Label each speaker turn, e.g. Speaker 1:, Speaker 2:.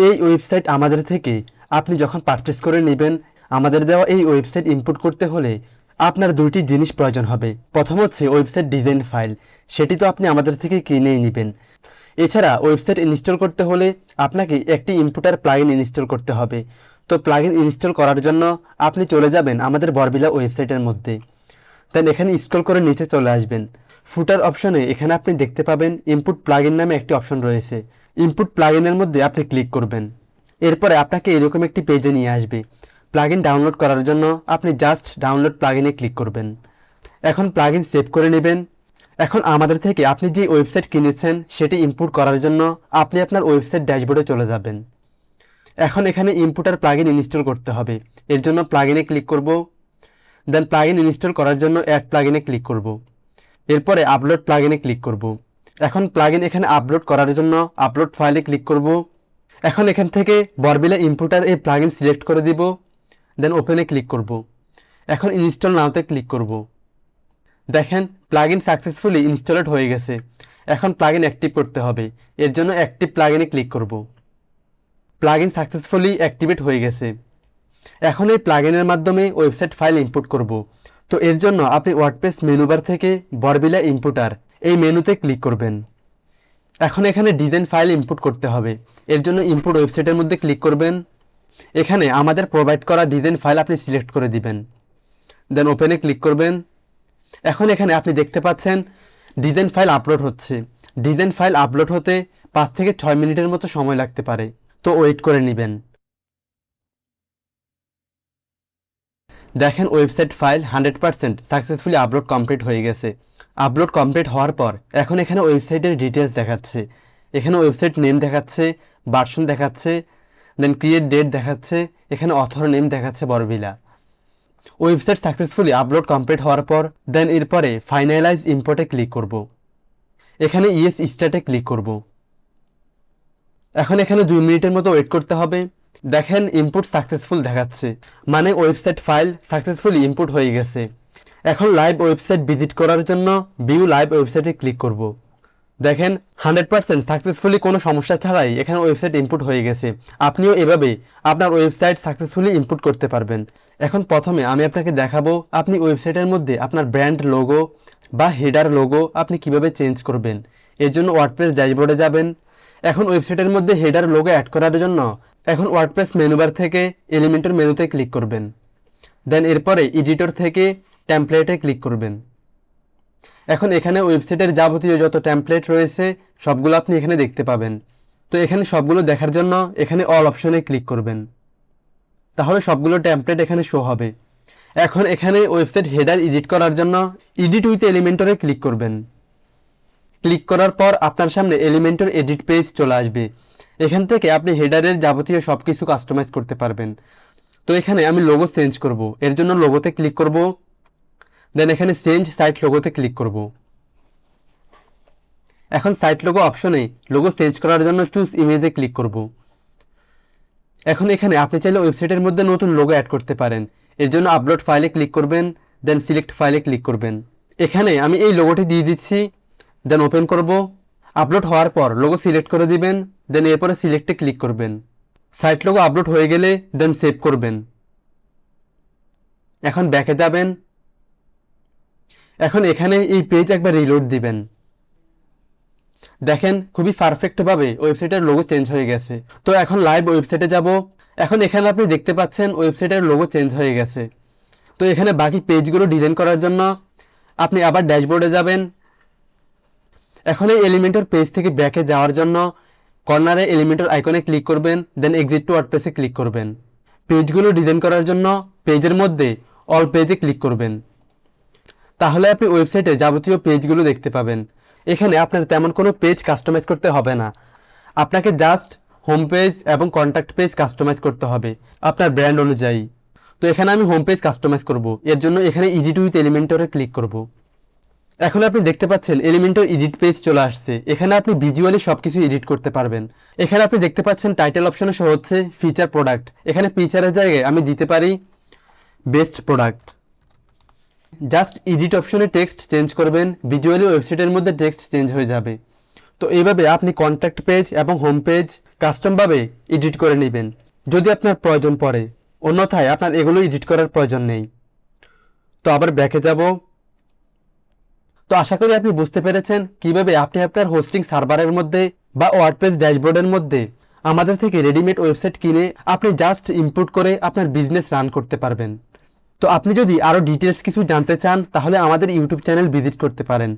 Speaker 1: এই ওয়েবসাইট আমাদের থেকে আপনি যখন পারচেস করে নেবেন, আমাদের দেওয়া এই ওয়েবসাইট ইনপুট করতে হলে আপনার দুইটি জিনিস প্রয়োজন হবে। প্রথম হচ্ছে ওয়েবসাইট ডিজাইন ফাইল, সেটি তো আপনি আমাদের থেকে কিনেই নেবেন। এছাড়া ওয়েবসাইট ইনস্টল করতে হলে আপনাকে একটি ইনপুটার প্লাগইন ইনস্টল করতে হবে। তো প্লাগইন ইনস্টল করার জন্য আপনি চলে যাবেন আমাদের বরবিলা ওয়েবসাইটের মধ্যে। দেন এখানে স্ক্রল করে নিচে চলে আসবেন। ফুটার অপশনে এখানে আপনি দেখতে পাবেন ইনপুট প্লাগইন নামে একটি অপশন রয়েছে। ইনপুট প্লাগইনের মধ্যে আপনি ক্লিক করবেন। এরপরে আপনাকে এরকম একটি পেজে নিয়ে আসবে। প্লাগইন ডাউনলোড করার জন্য আপনি জাস্ট ডাউনলোড প্লাগইনে ক্লিক করবেন। এখন প্লাগইন সেভ করে নেবেন। এখন আমাদের থেকে আপনি যে ওয়েবসাইট কিনেছেন সেটি ইনপুট করার জন্য আপনি আপনার ওয়েবসাইট ড্যাশবোর্ডে চলে যাবেন। এখন এখানে ইনপুটার প্লাগইন ইনস্টল করতে হবে। এর জন্য প্লাগইনে ক্লিক করব। দেন প্লাগইন ইনস্টল করার জন্য অ্যাড প্লাগইনে ক্লিক করব। এরপরে আপলোড প্লাগইনে ক্লিক করব। এখন প্লাগইন এখানে আপলোড করার জন্য আপলোড ফাইলে ক্লিক করব। এখন এখান থেকে বরবিলা ইনপুটার এই প্লাগইন সিলেক্ট করে দিব। দেন ওপেনে ক্লিক করব। এখন ইনস্টল নাওতে ক্লিক করব। দেখেন প্লাগইন সাকসেসফুলি ইনস্টলড হয়ে গেছে। এখন প্লাগইন অ্যাক্টিভ করতে হবে। এর জন্য অ্যাক্টিভ প্লাগইনে ক্লিক করব। প্লাগইন সাকসেসফুলি অ্যাক্টিভেট হয়ে গেছে। এখন এই প্লাগইনের মাধ্যমে ওয়েবসাইট ফাইল ইনপুট করব। তো এর জন্য আপনি ওয়ার্ডপ্রেস মেনুবার থেকে বরবিলা ইনপুটার এই মেনুতে ক্লিক করবেন। এখন এখানে ডিজাইন ফাইল ইনপুট করতে হবে। এর জন্য ইনপুট ওয়েবসাইটের মধ্যে ক্লিক করবেন। এখানে আমাদের প্রোভাইড করা ডিজাইন ফাইল আপনি সিলেক্ট করে দিবেন। দেন ওপেনে ক্লিক করবেন। এখন এখানে আপনি দেখতে পাচ্ছেন ডিজাইন ফাইল আপলোড হচ্ছে। ডিজাইন ফাইল আপলোড হতে 5 থেকে 6 মিনিটের মতো সময় লাগতে পারে, তো ওয়েট করে নেবেন। দেখেন website file 100% successfully upload complete হয়ে গেছে। আপলোড কমপ্লিট হওয়ার পর এখন এখানে ওয়েবসাইটের ডিটেলস দেখাচ্ছে। এখানে ওয়েবসাইট নেম দেখাচ্ছে, ভার্সন দেখাচ্ছে, দেন ক্রিয়েট ডেট দেখাচ্ছে, এখানে অথর নেম দেখাচ্ছে বরবিলা। ওয়েবসাইট সাকসেসফুলি আপলোড কমপ্লিট হওয়ার পর দেন এরপরে ফাইনালাইজ ইম্পোর্টে ক্লিক করব। এখানে ইয়েস স্টার্টে ক্লিক করব। এখন এখানে 2 মিনিটের মতো ওয়েট করতে হবে। দেখেন ইনপুট সাকসেসফুল দেখাচ্ছে, মানে ওয়েবসাইট ফাইল সাকসেসফুলি ইনপুট হয়ে গেছে। এখন লাইভ ওয়েবসাইট ভিজিট করার জন্য ভিউ লাইভ ওয়েবসাইটে ক্লিক করব। দেখেন 100% সাকসেসফুলি কোনো সমস্যা ছাড়াই এখানে ওয়েবসাইট ইনপুট হয়ে গেছে। আপনিও এভাবে আপনার ওয়েবসাইট সাকসেসফুলি ইনপুট করতে পারবেন। এখন প্রথমে আমি আপনাকে দেখাবো আপনি ওয়েবসাইটের মধ্যে আপনার ব্র্যান্ড লোগো বা হেডার লোগো আপনি কিভাবে চেঞ্জ করবেন। এর জন্য ওয়ার্ডপ্রেস ড্যাশবোর্ডে যাবেন। এখন ওয়েবসাইটের মধ্যে হেডার লোগো অ্যাড করার জন্য এখন ওয়ার্ডপ্রেস মেনুবার থেকে এলিমেন্টর মেনুতে ক্লিক করবেন। দেন এরপরে এডিটর থেকে টেমপ্লেটে ক্লিক করবেন। এখন এখানে ওয়েবসাইটের যাবতীয় যত টেমপ্লেট রয়েছে সবগুলো আপনি এখানে দেখতে পাবেন। তো এখানে সবগুলো দেখার জন্য এখানে অল অপশনে ক্লিক করবেন, তাহলে সবগুলো টেমপ্লেট এখানে শো হবে। এখন এখানে ওয়েবসাইট হেডার এডিট করার জন্য এডিট উইথ এলিমেন্টরে ক্লিক করবেন। ক্লিক করার পর আপনার সামনে এলিমেন্টর এডিট পেজ চলে আসবে। এখান থেকে আপনি হেডারের যাবতীয় সব কিছু কাস্টমাইজ করতে পারবেন। তো এখানে আমি লোগো চেঞ্জ করব। এর জন্য লোগোতে ক্লিক করব। দেন এখানে চেঞ্জ সাইট লোগোতে ক্লিক করব। এখন সাইট লোগো অপশনে লোগো চেঞ্জ করার জন্য চুজ ইমেজে ক্লিক করব। এখন এখানে আপনি চাইলে ওয়েবসাইটের মধ্যে নতুন লোগো অ্যাড করতে পারেন। এর জন্য আপলোড ফাইলে ক্লিক করবেন, দেন সিলেক্ট ফাইলে ক্লিক করবেন। এখানে আমি এই লোগোটি দিয়ে দিচ্ছি। দেন ওপেন করব। আপলোড হওয়ার পর লোগো সিলেক্ট করে দিবেন, দেন এরপরে সিলেক্টে ক্লিক করবেন। সাইট লোগো আপলোড হয়ে গেলে দেন সেভ করবেন। এখন ব্যাকে যাবেন। এখন এখানে এই পেজ একবার রিলোড দিবেন। দেখেন খুবই পারফেক্টভাবে ওয়েবসাইটের লোগো চেঞ্জ হয়ে গেছে। তো এখন লাইভ ওয়েবসাইটে যাব। এখন এখানে আপনি দেখতে পাচ্ছেন ওয়েবসাইটের লোগো চেঞ্জ হয়ে গেছে। তো এখানে বাকি পেজগুলো ডিজাইন করার জন্য আপনি আবার ড্যাশবোর্ডে যাবেন। এখন এই এলিমেন্টর পেজ থেকে ব্যাকে যাওয়ার জন্য কর্নারে এলিমেন্টর আইকনে ক্লিক করবেন, দেন এক্সিট টু ওয়ার্ডপ্রেসে ক্লিক করবেন। পেজগুলো ডিজাইন করার জন্য পেজের মধ্যে অল পেজে ক্লিক করবেন। তাহলে আপনি ওয়েবসাইটে যাবতীয় পেজগুলো দেখতে পাবেন। এখানে আপনার তেমন কোনো পেজ কাস্টমাইজ করতে হবে না। আপনাকে জাস্ট হোম পেজ এবং কন্ট্যাক্ট পেজ কাস্টমাইজ করতে হবে আপনার ব্র্যান্ড অনুযায়ী। তো এখানে আমি হোম পেজ কাস্টমাইজ করব। এর জন্য এখানে এডিট উইথ এলিমেন্টরে ক্লিক করব। এখন আপনি দেখতে পাচ্ছেন এলিমেন্টর এডিট পেজ চলে আসছে। এখানে আপনি ভিজুয়ালি সবকিছু এডিট করতে পারবেন। এখানে আপনি দেখতে পাচ্ছেন টাইটেল অপশনে শো হচ্ছে ফিচার প্রোডাক্ট। এখানে ফিচারের জায়গায় আমি দিতে পারি বেস্ট প্রোডাক্ট। জাস্ট এডিট অপশনে টেক্সট চেঞ্জ করবেন, ভিজুয়ালি ওয়েবসাইটের মধ্যে টেক্সট চেঞ্জ হয়ে যাবে। তো এইভাবে আপনি কন্ট্যাক্ট পেজ এবং হোম পেজ কাস্টমভাবে এডিট করে নেবেন যদি আপনার প্রয়োজন পড়ে, অন্যথায় আপনার এগুলো এডিট করার প্রয়োজন নেই। তো আবার ব্যাকে যাব। তো আশা করি আপনি বুঝতে পেরেছেন কিভাবে আপনি আপনার হোস্টিং সার্ভারের মধ্যে বা ওয়ার্ডপ্রেস ড্যাশবোর্ডের মধ্যে আমাদের থেকে রেডিমেড ওয়েবসাইট কিনে আপনি জাস্ট ইনপুট করে আপনার বিজনেস রান করতে পারবেন। তো আপনি যদি আরও ডিটেলস কিছু জানতে চান তাহলে আমাদের ইউটিউব চ্যানেল ভিজিট করতে পারেন।